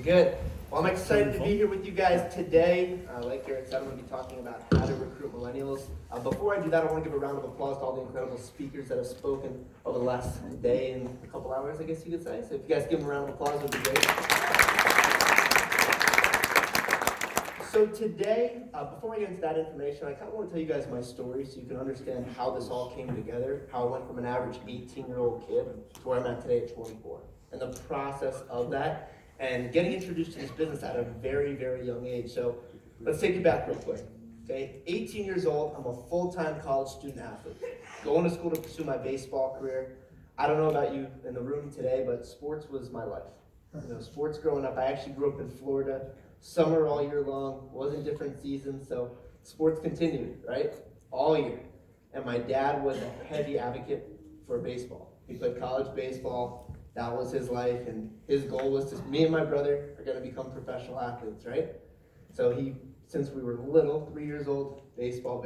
Good. Well, I'm excited to be here with you guys today. Like Garrett said, I'm going to be talking about how to recruit millennials. Before I do that, I want to give a round of applause to all the incredible speakers that have spoken over the last day and a couple hours, I guess you could say. So if you guys give them a round of applause, it would be great. So today, before I get into that information, I kind of want to tell you guys my story so you can understand how this all came together, how I went from an average 18-year-old kid to where I'm at today at 24, and the process of that, and getting introduced to this business at a very, very young age. So let's take you back real quick. Okay, 18 years old, I'm a full-time college student athlete, going to school to pursue my baseball career. I don't know about you in the room today, but sports was my life. Sports growing up, I actually grew up in Florida, summer all year long, wasn't different seasons, so sports continued, right? All year. And my dad was a heavy advocate for baseball. He played college baseball. That was his life, and his goal was to, me and my brother are going to become professional athletes, right? So since we were little, 3 years old, baseball.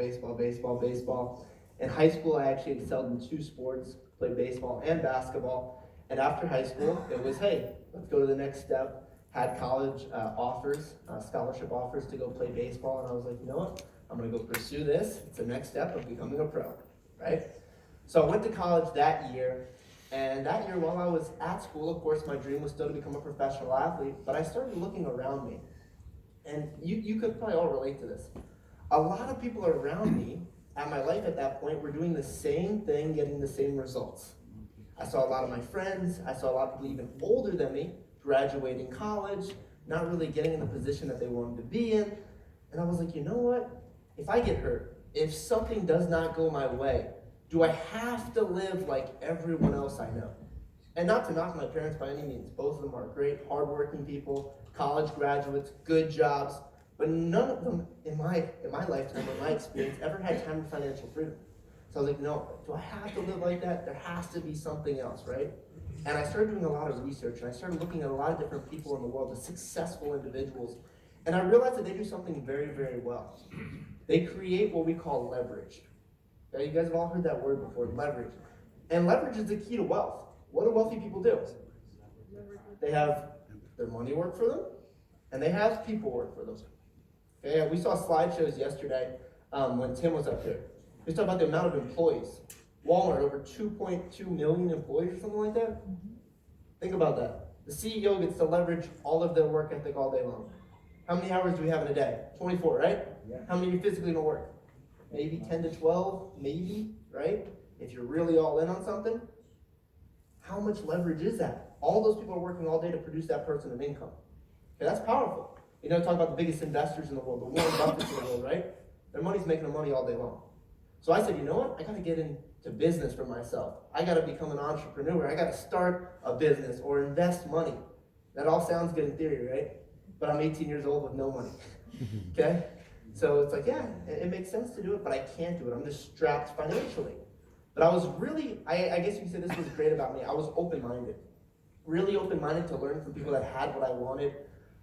In high school, I actually excelled in 2 sports, played baseball and basketball. And after high school, it was, hey, let's go to the next step. Had college offers, scholarship offers to go play baseball, and I was like, you know what? I'm going to go pursue this. It's the next step of becoming a pro, right? So I went to college that year. And that year, while I was at school, of course, my dream was still to become a professional athlete, but I started looking around me. And you could probably all relate to this. A lot of people around me at my life at that point were doing the same thing, getting the same results. I saw a lot of my friends, I saw a lot of people even older than me, graduating college, not really getting in the position that they wanted to be in. And I was like, you know what? If I get hurt, if something does not go my way, do I have to live like everyone else I know? And not to knock my parents by any means. Both of them are great, hardworking people, college graduates, good jobs, but none of them in my lifetime, in my experience, ever had time for financial freedom. So I was like, no, do I have to live like that? There has to be something else, right? And I started doing a lot of research, and I started looking at a lot of different people in the world, the successful individuals, and I realized that they do something very, very well. They create what we call leverage. Okay, you guys have all heard that word before, leverage. And leverage is the key to wealth. What do wealthy people do? They have their money work for them, and they have people work for them. Okay, we saw slideshows yesterday when Tim was up here. We talked about the amount of employees. Walmart, over 2.2 million employees or something like that. Think about that. The CEO gets to leverage all of their work ethic all day long. How many hours do we have in a day? 24, right? Yeah. How many are you physically going to work? Maybe 10 to 12, maybe, right? If you're really all in on something. How much leverage is that? All those people are working all day to produce that person an income. Okay, that's powerful. Talk about the biggest investors in the world, the Warren Buffetts in the world, right? Their money's making them money all day long. So I said, you know what? I got to get into business for myself. I got to become an entrepreneur. I got to start a business or invest money. That all sounds good in theory, right? But I'm 18 years old with no money. Okay? So it's like, yeah, it makes sense to do it, but I can't do it. I'm just strapped financially. But I was really, I guess you could say this was great about me. I was open-minded. Really open-minded to learn from people that had what I wanted.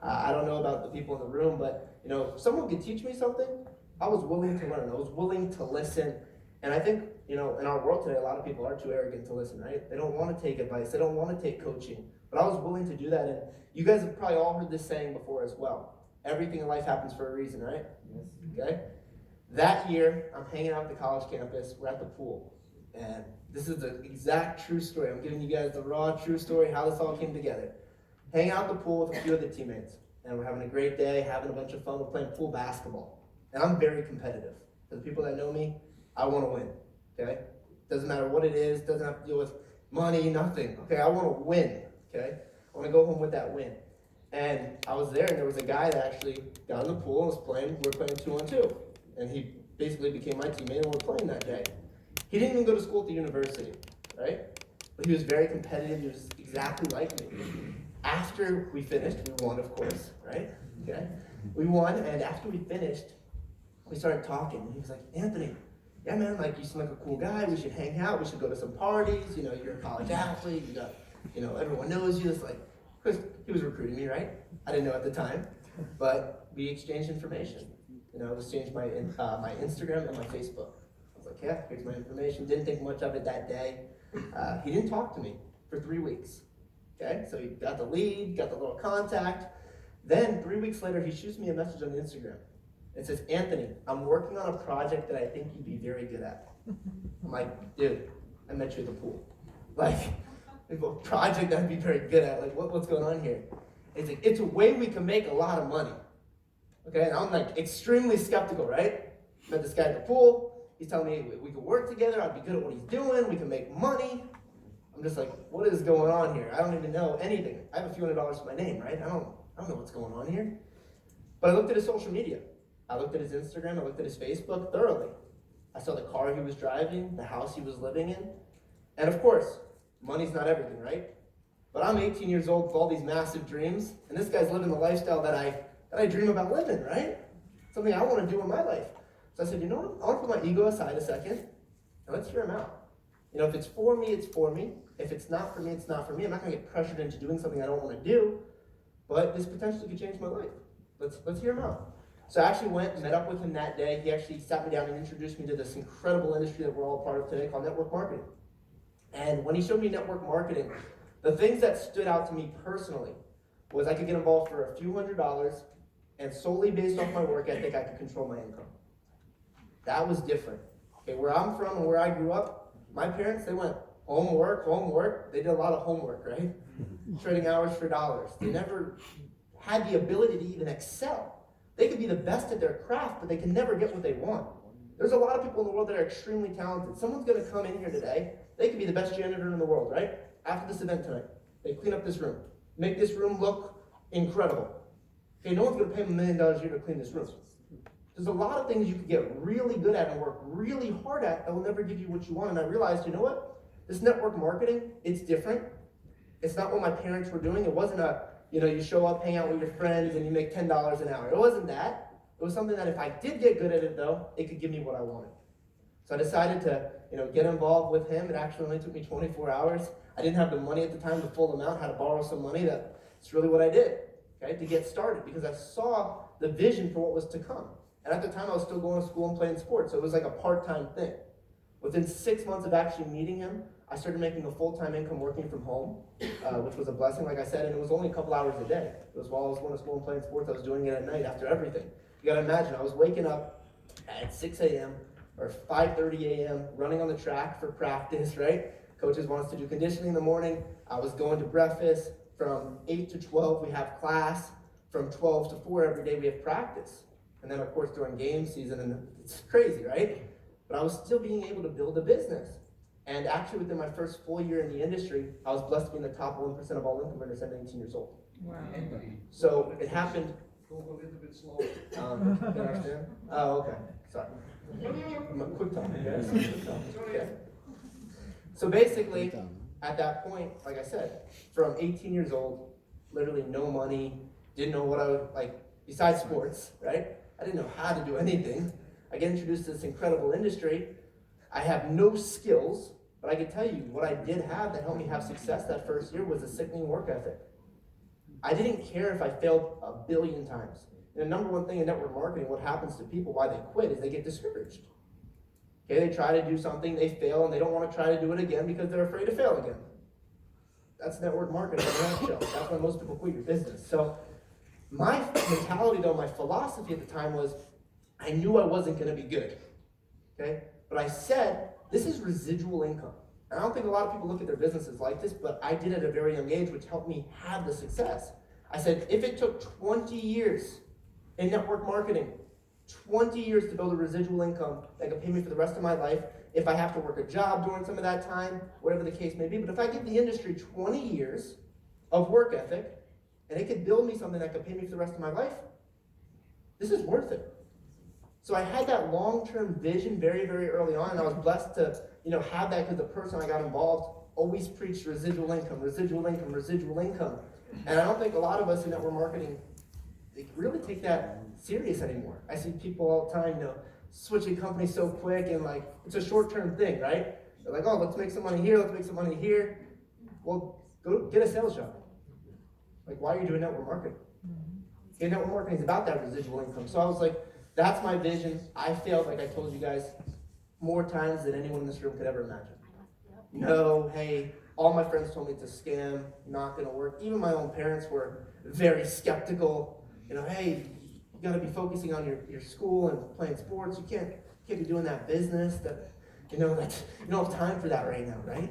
I don't know about the people in the room, but if someone could teach me something, I was willing to learn. I was willing to listen. And I think, in our world today, a lot of people are too arrogant to listen, right? They don't want to take advice. They don't want to take coaching. But I was willing to do that. And you guys have probably all heard this saying before as well. Everything in life happens for a reason, right? Yes. Okay? That year, I'm hanging out at the college campus. We're at the pool. And this is the exact true story. I'm giving you guys the raw, true story, how this all came together. Hanging out at the pool with a few other teammates. And we're having a great day, having a bunch of fun. We're playing pool basketball. And I'm very competitive. For the people that know me, I want to win. Okay? Doesn't matter what it is. Doesn't have to deal with money, nothing. Okay? I want to win. Okay? I want to go home with that win. And I was there, and there was a guy that actually got in the pool and was playing. We were playing 2-on-2. And he basically became my teammate, and we were playing that day. He didn't even go to school at the university, right? But he was very competitive. He was exactly like me. After we finished, we won, of course, right? Okay? We won, and after we finished, we started talking. And he was like, Anthony, yeah, man, you seem like a cool guy. We should hang out. We should go to some parties. You're a college athlete. You got, everyone knows you. It's like, because he was recruiting me, right? I didn't know at the time, but we exchanged information. I exchanged my Instagram and my Facebook. I was like, yeah, here's my information. Didn't think much of it that day. He didn't talk to me for 3 weeks. Okay, so he got the lead, got the little contact. Then 3 weeks later, he shoots me a message on Instagram. It says, Anthony, I'm working on a project that I think you'd be very good at. I'm like, dude, I met you at the pool. Like, a project that I'd be very good at. Like, what's going on here? It's like, it's a way we can make a lot of money. Okay, and I'm like extremely skeptical, right? Met this guy at the pool. He's telling me we could work together. I'd be good at what he's doing. We can make money. I'm just like, what is going on here? I don't even know anything. I have a few $100s to my name, right? I don't know what's going on here. But I looked at his social media. I looked at his Instagram. I looked at his Facebook thoroughly. I saw the car he was driving, the house he was living in. And of course, money's not everything, right? But I'm 18 years old with all these massive dreams, and this guy's living the lifestyle that I dream about living, right? Something I want to do in my life. So I said, you know what? I want to put my ego aside a second, and let's hear him out. You know, if it's for me, it's for me. If it's not for me, it's not for me. I'm not going to get pressured into doing something I don't want to do, but this potentially could change my life. Let's hear him out. So I actually went and met up with him that day. He actually sat me down and introduced me to this incredible industry that we're all a part of today called network marketing. And when he showed me network marketing, the things that stood out to me personally was I could get involved for a few $100s, and solely based off my work ethic, I could control my income. That was different. Okay, where I'm from and where I grew up, my parents, they went homework. They did a lot of homework, right? Trading hours for dollars. They never had the ability to even excel. They could be the best at their craft, but they can never get what they want. There's a lot of people in the world that are extremely talented. Someone's going to come in here today. They could be the best janitor in the world, right? After this event tonight, they clean up this room, make this room look incredible. Okay, no one's going to pay them $1 million a year to clean this room. There's a lot of things you could get really good at and work really hard at that will never give you what you want. And I realized, you know what? This network marketing, it's different. It's not what my parents were doing. It wasn't you show up, hang out with your friends, and you make $10 an hour. It wasn't that. It was something that if I did get good at it, though, it could give me what I wanted. So I decided to, get involved with him. It actually only took me 24 hours. I didn't have the money at the time, the full amount. I had to borrow some money. That's really what I did, okay, to get started, because I saw the vision for what was to come. And at the time, I was still going to school and playing sports, so it was like a part-time thing. Within 6 months of actually meeting him, I started making a full-time income working from home, which was a blessing, like I said, and it was only a couple hours a day. It was while I was going to school and playing sports, I was doing it at night after everything. You gotta imagine, I was waking up at 6 a.m. or 5:30 a.m., running on the track for practice, right? Coaches want us to do conditioning in the morning. I was going to breakfast. From 8 to 12, we have class. From 12 to 4 every day, we have practice. And then, of course, during game season, and it's crazy, right? But I was still being able to build a business. And actually, within my first full year in the industry, I was blessed to be in the top 1% of all income earners at 18 years old. Wow. So it happened. Go a little bit slower. You understand? Oh, okay. Sorry. I'm a quick talker, guys. Okay. So basically, at that point, like I said, from 18 years old, literally no money, didn't know what I would, besides sports, right? I didn't know how to do anything. I get introduced to this incredible industry. I have no skills, but I can tell you what I did have that helped me have success that first year was a sickening work ethic. I didn't care if I failed 1 billion times. And the number one thing in network marketing, what happens to people, why they quit, is they get discouraged. Okay, they try to do something, they fail, and they don't want to try to do it again because they're afraid to fail again. That's network marketing in a nutshell. That's why most people quit your business. So my mentality, though, my philosophy at the time was, I knew I wasn't going to be good. Okay, but I said, this is residual income. And I don't think a lot of people look at their businesses like this, but I did at a very young age, which helped me have the success. I said, if it took 20 years in network marketing, 20 years to build a residual income that could pay me for the rest of my life, if I have to work a job during some of that time, whatever the case may be, but if I give the industry 20 years of work ethic, and it could build me something that could pay me for the rest of my life, this is worth it. So I had that long-term vision very, very early on, and I was blessed to, have that because the person I got involved always preached residual income. And I don't think a lot of us in network marketing, they really take that serious anymore. I see people all the time, switching companies so quick, and it's a short-term thing, right? They're like, oh, let's make some money here, let's make some money here. Well, go get a sales job. Why are you doing network marketing? Okay, network marketing is about that residual income. So I was like, that's my vision. I failed, like I told you guys, more times than anyone in this room could ever imagine. No, hey, All my friends told me it's a scam, not gonna work. Even my own parents were very skeptical. Hey, you gotta be focusing on your school and playing sports. You can't be doing that business that, you don't have time for that right now, right?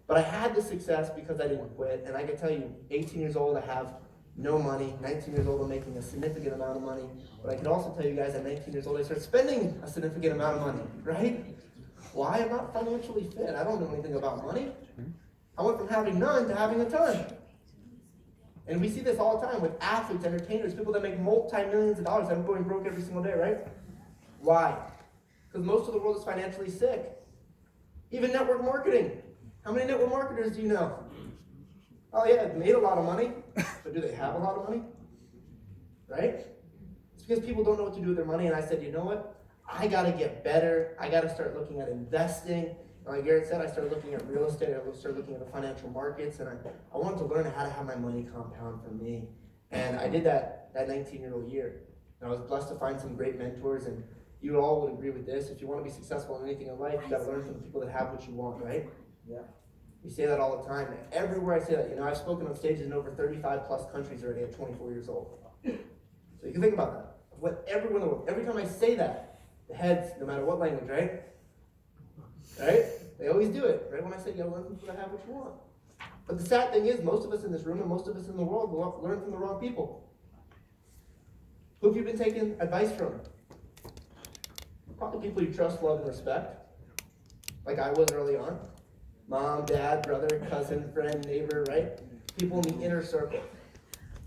But I had the success because I didn't quit. And I can tell you, 18 years old, I have no money. 19 years old, I'm making a significant amount of money. But I can also tell you guys, at 19 years old, I started spending a significant amount of money, right? Why? I'm not financially fit. I don't know anything about money. I went from having none to having a ton. And we see this all the time with athletes, entertainers, people that make multi-millions of dollars. I'm going broke every single day, right? Why? Because most of the world is financially sick. Even network marketing. How many network marketers do you know? Oh yeah, they've made a lot of money, but do they have a lot of money? Right? It's because people don't know what to do with their money, and I said, you know what? I gotta get better. I gotta start looking at investing. And like Garrett said, I started looking at real estate. I started looking at the financial markets, and I wanted to learn how to have my money compound for me. And I did that 19-year-old year. And I was blessed to find some great mentors, and you all would agree with this. If you want to be successful in anything in life, you gotta learn from the people that have what you want, right? Yeah. We say that all the time. Everywhere I say that, I've spoken on stages in over 35 plus countries already at 24 years old. So you can think about that. Everyone in the world, every time I say that, the heads, no matter what language, right? Right? They always do it, right? When I say, you gotta learn from people that have what you want. But the sad thing is, most of us in this room and most of us in the world will learn from the wrong people. Who have you been taking advice from? Probably people you trust, love, and respect. Like I was early on. Mom, dad, brother, cousin, friend, neighbor, right? People in the inner circle.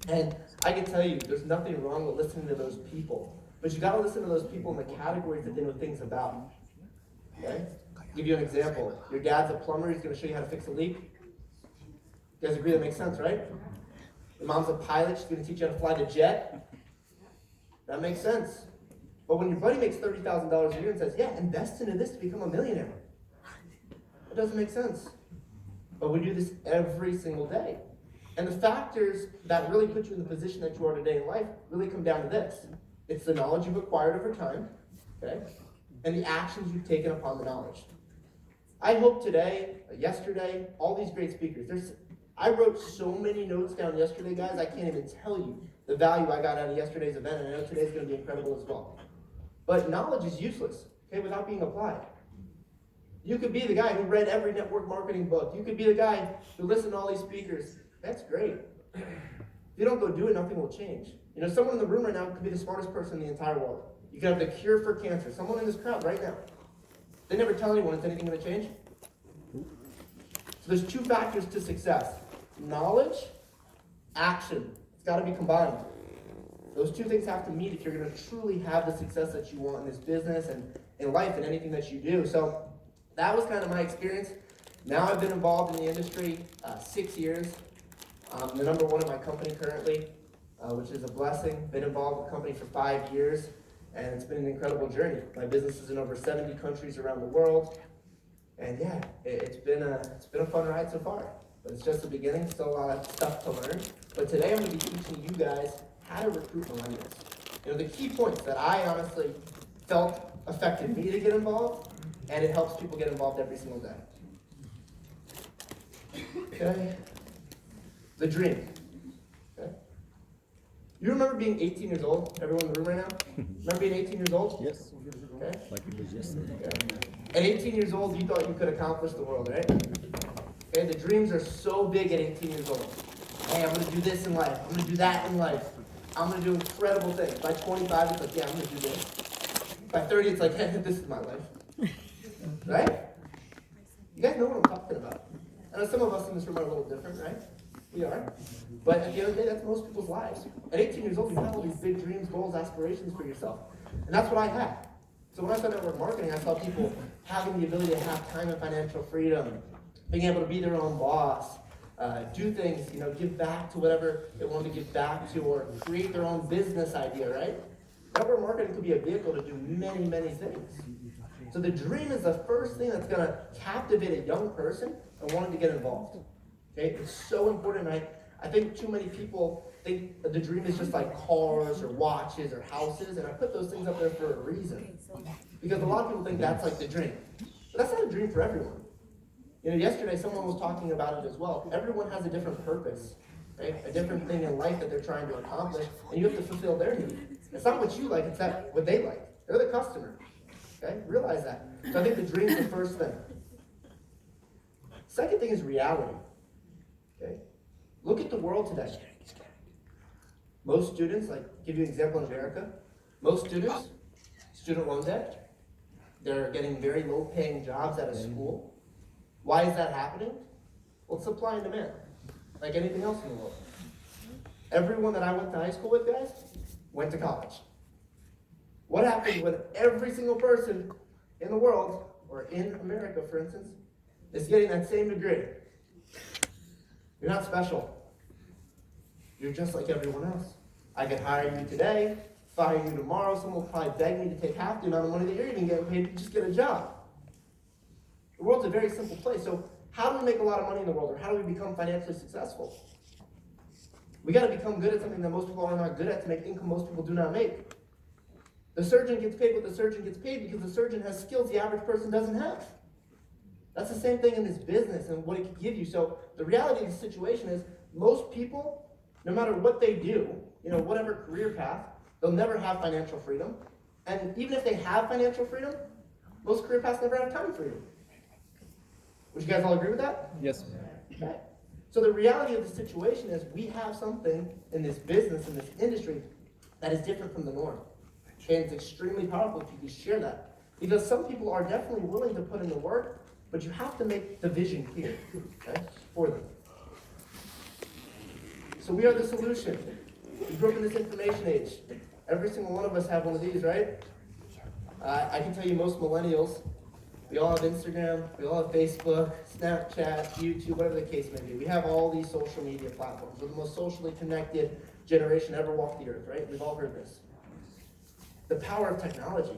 And I can tell you, there's nothing wrong with listening to those people. But you gotta listen to those people in the categories that they know things about. Okay? I'll give you an example. Your dad's a plumber, he's gonna show you how to fix a leak. You guys agree that makes sense, right? Your mom's a pilot, she's gonna teach you how to fly the jet. That makes sense. But when your buddy makes $30,000 a year and says, yeah, invest into this to become a millionaire. It doesn't make sense. But we do this every single day. And the factors that really put you in the position that you are today in life really come down to this. It's the knowledge you've acquired over time, okay? And the actions you've taken upon the knowledge. I hope today, yesterday, all these great speakers, I wrote so many notes down yesterday, guys, I can't even tell you the value I got out of yesterday's event, and I know today's going to be incredible as well. But knowledge is useless, okay, without being applied. You could be the guy who read every network marketing book. You could be the guy who listened to all these speakers. That's great. If you don't go do it, nothing will change. Someone in the room right now could be the smartest person in the entire world. You could have the cure for cancer. Someone in this crowd right now. They never tell anyone, is anything going to change? So there's two factors to success. Knowledge, action. It's got to be combined. Those two things have to meet if you're going to truly have the success that you want in this business and in life and anything that you do. So that was kind of my experience. Now I've been involved in the industry 6 years. I'm the number one in my company currently, which is a blessing. Been involved with the company for 5 years, and it's been an incredible journey. My business is in over 70 countries around the world, and yeah, it's been a fun ride so far. But it's just the beginning, still a lot of stuff to learn. But today I'm going to be teaching you guys how to recruit millennials. The key points that I honestly felt affected me to get involved, and it helps people get involved every single day. Okay? The dream. Okay? You remember being 18 years old? Everyone in the room right now? Remember being 18 years old? Yes. Okay? Like it was yesterday. Okay. At 18 years old, you thought you could accomplish the world, right? Okay, the dreams are so big at 18 years old. Hey, I'm going to do this in life. I'm going to do that in life. I'm going to do incredible things. By 25, it's like, yeah, I'm going to do this. By 30, it's like, hey, this is my life. Right? You guys know what I'm talking about. I know some of us in this room are a little different, right? We are. But at the end of the day, that's most people's lives. At 18 years old, you have all these big dreams, goals, aspirations for yourself. And that's what I had. So when I started network marketing, I saw people having the ability to have time and financial freedom, being able to be their own boss, do things, give back to whatever they want to give back to, or create their own business idea, right? Network marketing could be a vehicle to do many, many things. So the dream is the first thing that's going to captivate a young person and wanting to get involved. Okay, it's so important. I think too many people think that the dream is just like cars or watches or houses, and I put those things up there for a reason. Because a lot of people think that's like the dream. But that's not a dream for everyone. You know, yesterday someone was talking about it as well. Everyone has a different purpose, right? A different thing in life that they're trying to accomplish, and you have to fulfill their need. It's not what you like, it's what they like. They're the customer, okay? Realize that. So I think the dream's the first thing. Second thing is reality, okay? Look at the world today. Most students, like, give you an example in America, most students, student loan debt, they're getting very low-paying jobs out of school. Why is that happening? Well, it's supply and demand, like anything else in the world. Everyone that I went to high school with, guys, went to college. What happens when every single person in the world, or in America, for instance, is getting that same degree? You're not special. You're just like everyone else. I could hire you today, fire you tomorrow. Someone will probably beg me to take half the amount of money that you're even getting paid to just get a job. The world's a very simple place. So how do we make a lot of money in the world, or how do we become financially successful? We got to become good at something that most people are not good at to make income most people do not make. The surgeon gets paid what the surgeon gets paid because the surgeon has skills the average person doesn't have. That's the same thing in this business and what it can give you. So the reality of the situation is most people, no matter what they do, you know, whatever career path, they'll never have financial freedom. And even if they have financial freedom, most career paths never have time freedom. Would you guys all agree with that? Yes. Okay. So the reality of the situation is we have something in this business, in this industry, that is different from the norm. Okay, and it's extremely powerful if you can share that. Because some people are definitely willing to put in the work, but you have to make the vision clear, okay, for them. So we are the solution. We grew up in this information age. Every single one of us have one of these, right? I can tell you most millennials, we all have Instagram, we all have Facebook, Snapchat, YouTube, whatever the case may be. We have all these social media platforms. We're the most socially connected generation ever walked the earth, right? We've all heard this. The power of technology.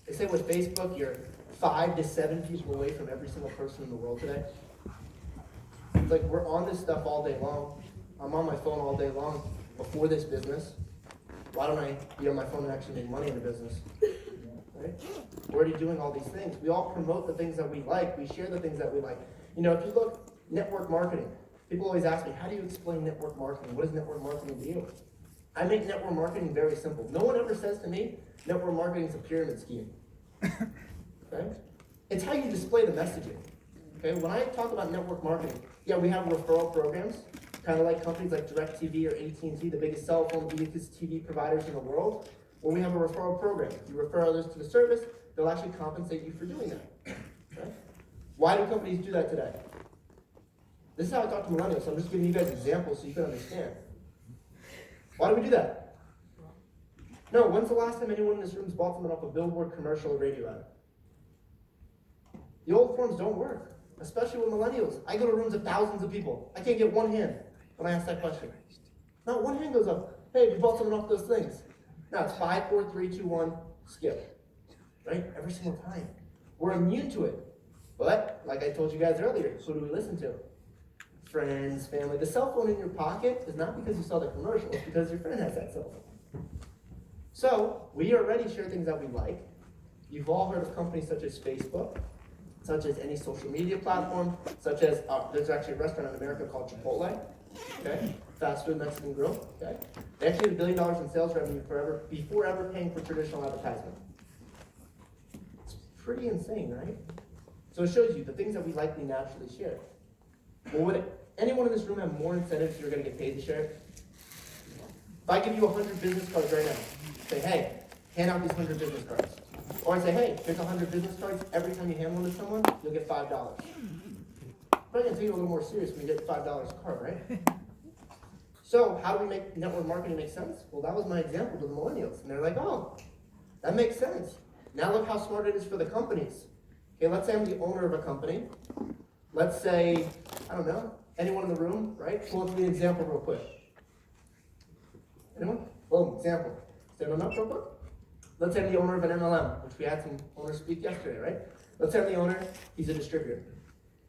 They say with Facebook, you're 5 to 7 people away from every single person in the world today. It's like we're on this stuff all day long. I'm on my phone all day long before this business. Why don't I be on my phone and actually make money in the business? Right? We're already doing all these things. We all promote the things that we like. We share the things that we like. You know, if you look, network marketing. People always ask me, how do you explain network marketing? What is network marketing to you? I make network marketing very simple. No one ever says to me, network marketing is a pyramid scheme. Okay? It's how you display the messaging. Okay? When I talk about network marketing, yeah, we have referral programs, kind of like companies like DirecTV or AT&T, the biggest cell phone, the biggest TV providers in the world. Well, we have a referral program. If you refer others to the service, they'll actually compensate you for doing that. Okay? Why do companies do that today? This is how I talk to millennials, so I'm just giving you guys examples so you can understand. Why do we do that? No, when's the last time anyone in this room has bought something off a billboard, commercial, or radio ad? The old forms don't work, especially with millennials. I go to rooms of thousands of people. I can't get one hand when I ask that question. Not one hand goes up. Hey, have you bought something off those things? No, it's 5, 4, 3, 2, 1, skip. Right? Every single time. We're immune to it. But, like I told you guys earlier, who do we listen to? Friends, family. The cell phone in your pocket is not because you saw the commercial, it's because your friend has that cell phone. So, we already share things that we like. You've all heard of companies such as Facebook, such as any social media platform, such as, there's actually a restaurant in America called Chipotle, okay? Fast food Mexican grill, okay? They actually had $1 billion in sales revenue before ever paying for traditional advertisement. It's pretty insane, right? So it shows you the things that we like, we naturally share. Well, would anyone in this room have more incentives if you're going to get paid to share it? If I give you 100 business cards right now, say, hey, hand out these 100 business cards. Or I say, hey, here's 100 business cards. Every time you hand one to someone, you'll get $5. I'm going to take it a little more serious when you get $5 a card, right? So how do we make network marketing make sense? Well, that was my example to the millennials. And they're like, oh, that makes sense. Now look how smart it is for the companies. Okay, let's say I'm the owner of a company. Let's say, I don't know, anyone in the room, right? Pull up me an example real quick. Anyone? Boom, example. Stand on up real quick. Let's say I'm the owner of an MLM, which we had some owners speak yesterday, right? Let's say I'm the owner, he's a distributor.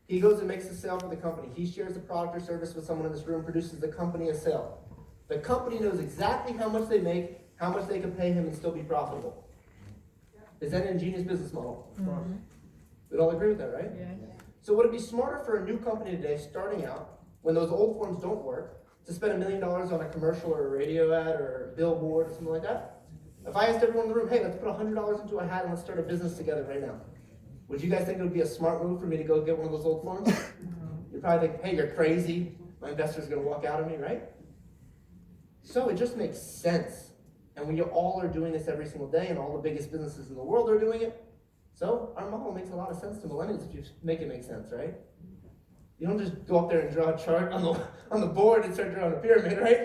He goes and makes a sale for the company. He shares the product or service with someone in this room, produces the company a sale. The company knows exactly how much they make, how much they can pay him and still be profitable. Is that an ingenious business model? Mm-hmm. We'd all agree with that, right? Yeah. So would it be smarter for a new company today starting out, when those old forms don't work, to spend $1 million on a commercial or a radio ad or a billboard or something like that? If I asked everyone in the room, hey, let's put $100 into a hat and let's start a business together right now, would you guys think it would be a smart move for me to go get one of those old forms? You'd probably think, hey, you're crazy. My investor's going to walk out on me, right? So it just makes sense. And when you all are doing this every single day and all the biggest businesses in the world are doing it, so our model makes a lot of sense to millennials if you make it make sense, right? You don't just go up there and draw a chart on the board and start drawing a pyramid, right?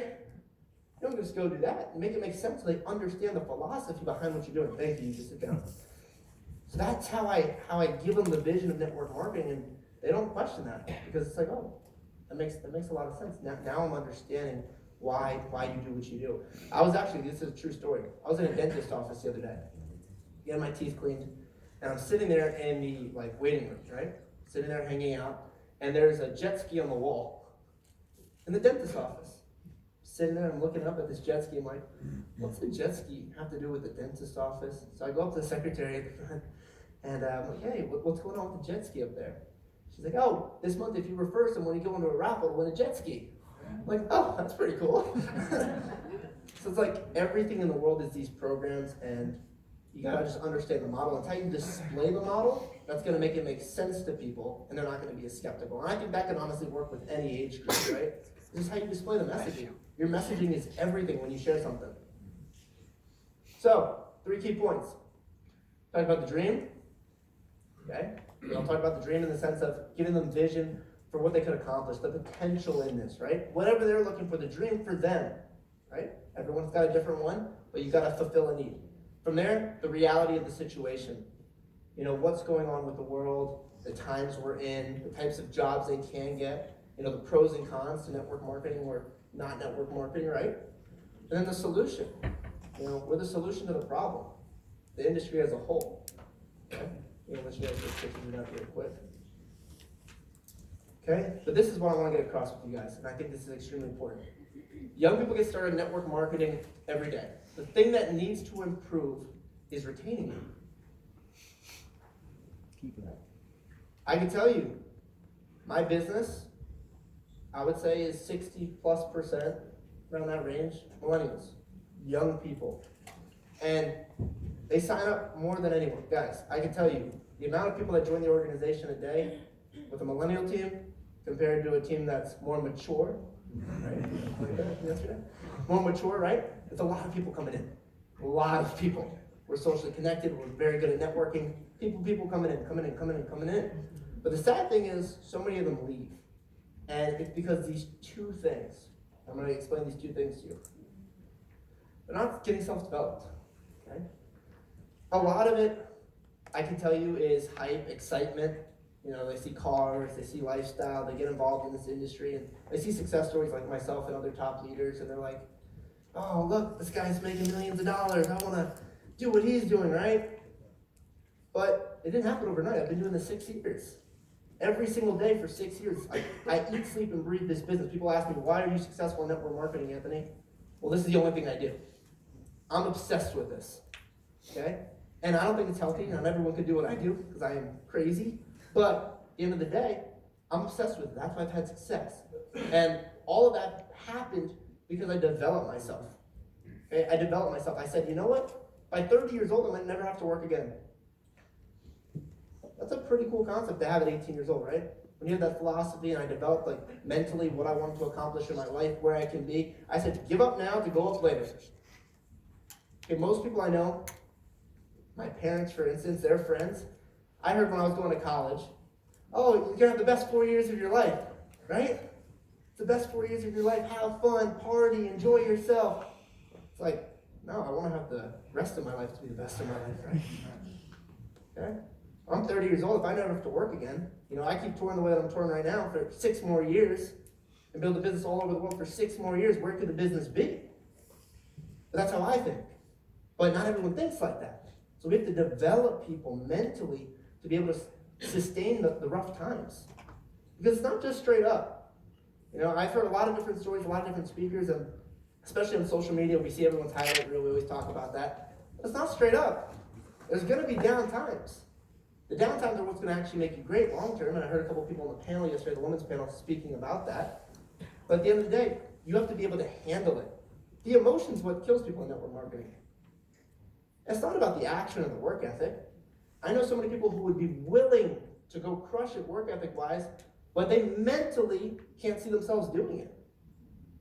You don't just go do that. And make it make sense so they understand the philosophy behind what you're doing. Thank you, you just sit down. So that's how I give them the vision of network marketing, and they don't question that because it's like, oh, that makes a lot of sense. Now I'm understanding why you do what you do. This is a true story. I was in a dentist office the other day, getting my teeth cleaned, and I'm sitting there in the waiting room, right? Sitting there hanging out, and there's a jet ski on the wall in the dentist office. Sitting there, I'm looking up at this jet ski. I'm like, what's the jet ski have to do with the dentist office? So I go up to the secretary at the front, and I'm like, hey, what's going on with the jet ski up there? She's like, oh, this month if you refer someone, you go into a raffle to win a jet ski. I'm like, oh, that's pretty cool. So it's like everything in the world is these programs, and you gotta just understand the model. It's how you display the model that's gonna make it make sense to people, and they're not gonna be as skeptical. And I think that can honestly work with any age group, right? This is how you display the messaging. Your messaging is everything when you share something. So, 3 key points. Talk about the dream. Okay? I'll talk about the dream in the sense of giving them vision for what they could accomplish, the potential in this, right? Whatever they're looking for, the dream for them, right? Everyone's got a different one, but you gotta fulfill a need. From there, the reality of the situation. What's going on with the world, the times we're in, the types of jobs they can get, the pros and cons to network marketing or not network marketing, right? And then the solution. We're the solution to the problem. The industry as a whole. Okay? Let's just pictures it up real quick. Okay? But this is what I want to get across with you guys, and I think this is extremely important. Young people get started in network marketing every day. The thing that needs to improve is retaining them. I can tell you, my business, I would say, is 60+%, around that range, millennials, young people. And they sign up more than anyone. Guys, I can tell you, the amount of people that join the organization a day with a millennial team compared to a team that's more mature, right? More mature, right? It's a lot of people coming in. A lot of people. We're socially connected. We're very good at networking. People coming in. But the sad thing is, so many of them leave. And it's because these 2 things, I'm going to explain these 2 things to you. They're not getting self-developed, okay? A lot of it, I can tell you, is hype, excitement. They see cars, they see lifestyle, they get involved in this industry, and they see success stories like myself and other top leaders, and they're like, oh, look, this guy's making millions of dollars. I want to do what he's doing, right? But it didn't happen overnight. I've been doing this 6 years. Every single day for 6 years. I eat, sleep, and breathe this business. People ask me, why are you successful in network marketing, Anthony? Well, this is the only thing I do. I'm obsessed with this, okay? And I don't think it's healthy. Not everyone can do what I do because I am crazy. But at the end of the day, I'm obsessed with it. That's why I've had success. And all of that happened because I developed myself. Okay? I developed myself. I said, you know what? By 30 years old, I might never have to work again. That's a pretty cool concept to have at 18 years old, right? When you have that philosophy, and I developed mentally what I wanted to accomplish in my life, where I can be, I said, give up now to go up later. Okay, most people I know, my parents, for instance, their friends, I heard when I was going to college, oh, you're going to have the best 4 years of your life, right? It's the best 4 years of your life. Have fun, party, enjoy yourself. It's like, no, I want to have the rest of my life to be the best of my life, right? Okay? I'm 30 years old. If I never have to work again, I keep touring the way that I'm touring right now for 6 more years and build a business all over the world for 6 more years, where could the business be? But that's how I think. But not everyone thinks like that. So we have to develop people mentally to be able to sustain the rough times. Because it's not just straight up. I've heard a lot of different stories, a lot of different speakers, and especially on social media, we see everyone's highlight reel. We always talk about that. But it's not straight up. There's going to be down times. The downtimes are what's going to actually make you great long term, and I heard a couple of people on the panel yesterday, the women's panel, speaking about that. But at the end of the day, you have to be able to handle it. The emotion's what kills people in network marketing. It's not about the action or the work ethic. I know so many people who would be willing to go crush it work ethic-wise, but they mentally can't see themselves doing it.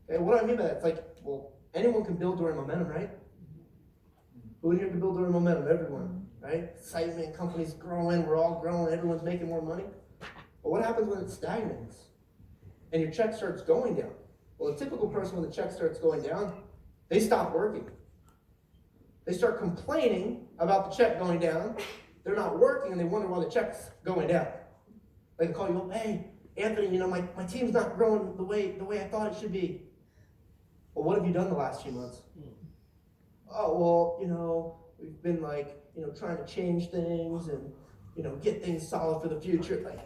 Okay, what do I mean by that? It's like, well, anyone can build during momentum, right? Who in here can build during momentum? Everyone, right? Excitement, companies growing, we're all growing, everyone's making more money. But what happens when it stagnates and your check starts going down? Well, a typical person, when the check starts going down, they stop working. They start complaining about the check going down. They're not working, and they wonder why the check's going down. They call you up, hey, Anthony, my team's not growing the way I thought it should be. Well, what have you done the last few months? Oh, well, we've been trying to change things and, get things solid for the future. Like,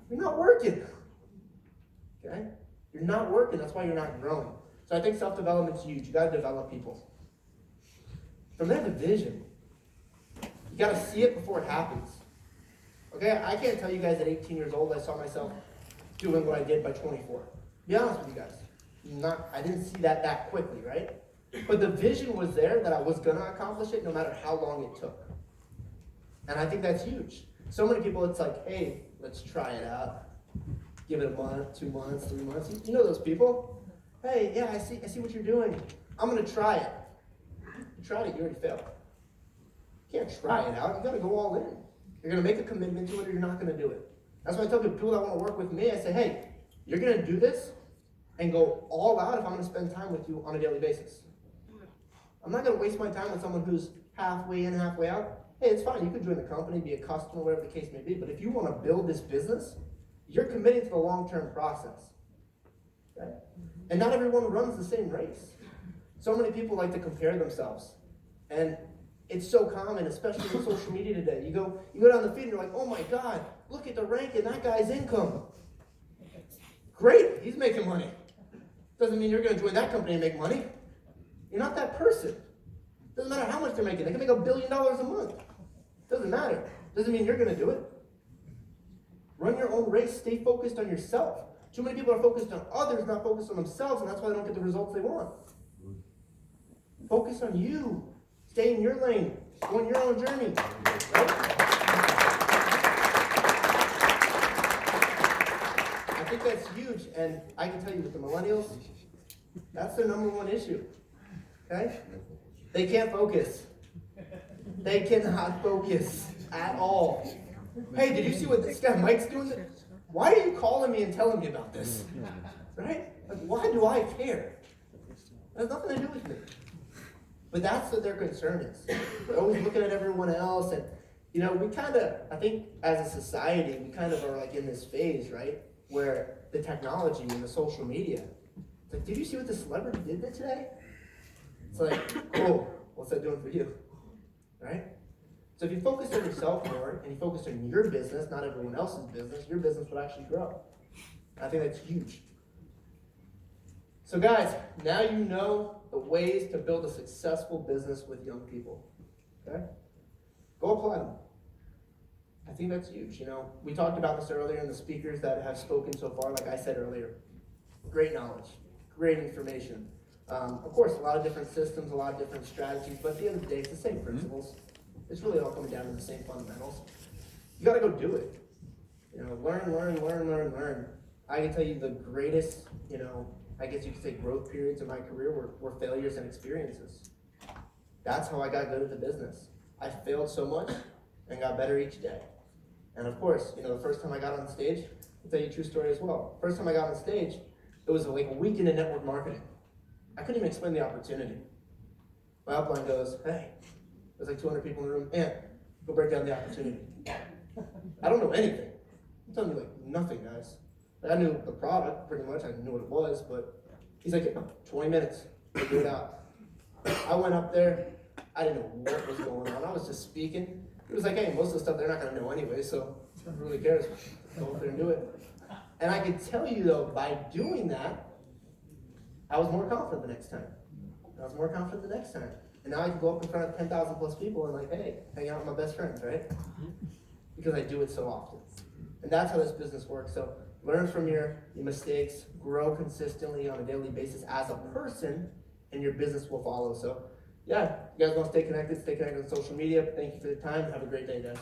you're not working. Okay? You're not working. That's why you're not growing. So I think self-development's huge. You got to develop people. From there, the vision. You got to see it before it happens. Okay? I can't tell you guys at 18 years old I saw myself doing what I did by 24. Be honest with you guys. I didn't see that quickly, right? But the vision was there that I was going to accomplish it no matter how long it took. And I think that's huge. So many people, it's like, hey, let's try it out. Give it a month, 2 months, 3 months. You know those people? Hey, yeah, I see what you're doing. I'm going to try it. You tried it, you already failed. You can't try it out. You got to go all in. You're going to make a commitment to it or you're not going to do it. That's why I tell people that want to work with me, I say, hey, you're going to do this and go all out if I'm going to spend time with you on a daily basis. I'm not going to waste my time with someone who's halfway in, halfway out. Hey, it's fine. You can join the company, be a customer, whatever the case may be. But if you want to build this business, you're committing to the long-term process. Okay? And not everyone runs the same race. So many people like to compare themselves. And it's so common, especially with social media today. You go down the feed and you're like, oh my God, look at the rank in that guy's income. Great, he's making money. Doesn't mean you're going to join that company and make money. You're not that person. Doesn't matter how much they're making. They can make $1 billion a month. Doesn't matter. Doesn't mean you're going to do it. Run your own race. Stay focused on yourself. Too many people are focused on others, not focused on themselves, and that's why they don't get the results they want. Focus on you. Stay in your lane. Go on your own journey. Right? I think that's huge, and I can tell you with the millennials, that's their number one issue. Okay? They can't focus. They cannot focus at all. Hey, did you see what this guy Mike's doing? Why are you calling me and telling me about this? Right? Like, why do I care? It has nothing to do with me. But that's what their concern is. They're always looking at everyone else. And, we kind of, I think as a society, we kind of are like in this phase, right? Where the technology and the social media, it's like, did you see what the celebrity did today? It's like, cool, what's that doing for you? Right? So if you focus on yourself more and you focus on your business, not everyone else's business, your business will actually grow. I think that's huge. So guys, now you know the ways to build a successful business with young people. Okay? Go apply them. I think that's huge. We talked about this earlier in the speakers that have spoken so far, like I said earlier. Great knowledge, great information. Of course, a lot of different systems, a lot of different strategies, but at the end of the day, it's the same principles. It's really all coming down to the same fundamentals. You got to go do it. Learn. I can tell you the greatest, I guess you could say growth periods in my career were failures and experiences. That's how I got good at the business. I failed so much and got better each day. And of course, the first time I got on stage, I'll tell you a true story as well. First time I got on stage, it was like a weekend in network marketing. I couldn't even explain the opportunity. My upline goes, hey, there's like 200 people in the room, and go break down the opportunity. I don't know anything. I'm telling you, like, nothing, guys. I knew the product, pretty much. I knew what it was, but he's like, 20 minutes, figure it out. I went up there. I didn't know what was going on. I was just speaking. He was like, hey, most of the stuff they're not going to know anyway, so who really cares? Go up there and do it. And I can tell you, though, by doing that, I was more confident the next time. And now I can go up in front of 10,000 plus people and like, hey, hang out with my best friends, right? because I do it so often. And that's how this business works. So learn from your mistakes, grow consistently on a daily basis as a person, and your business will follow. So yeah, you guys want to stay connected on social media. Thank you for the time. Have a great day, guys.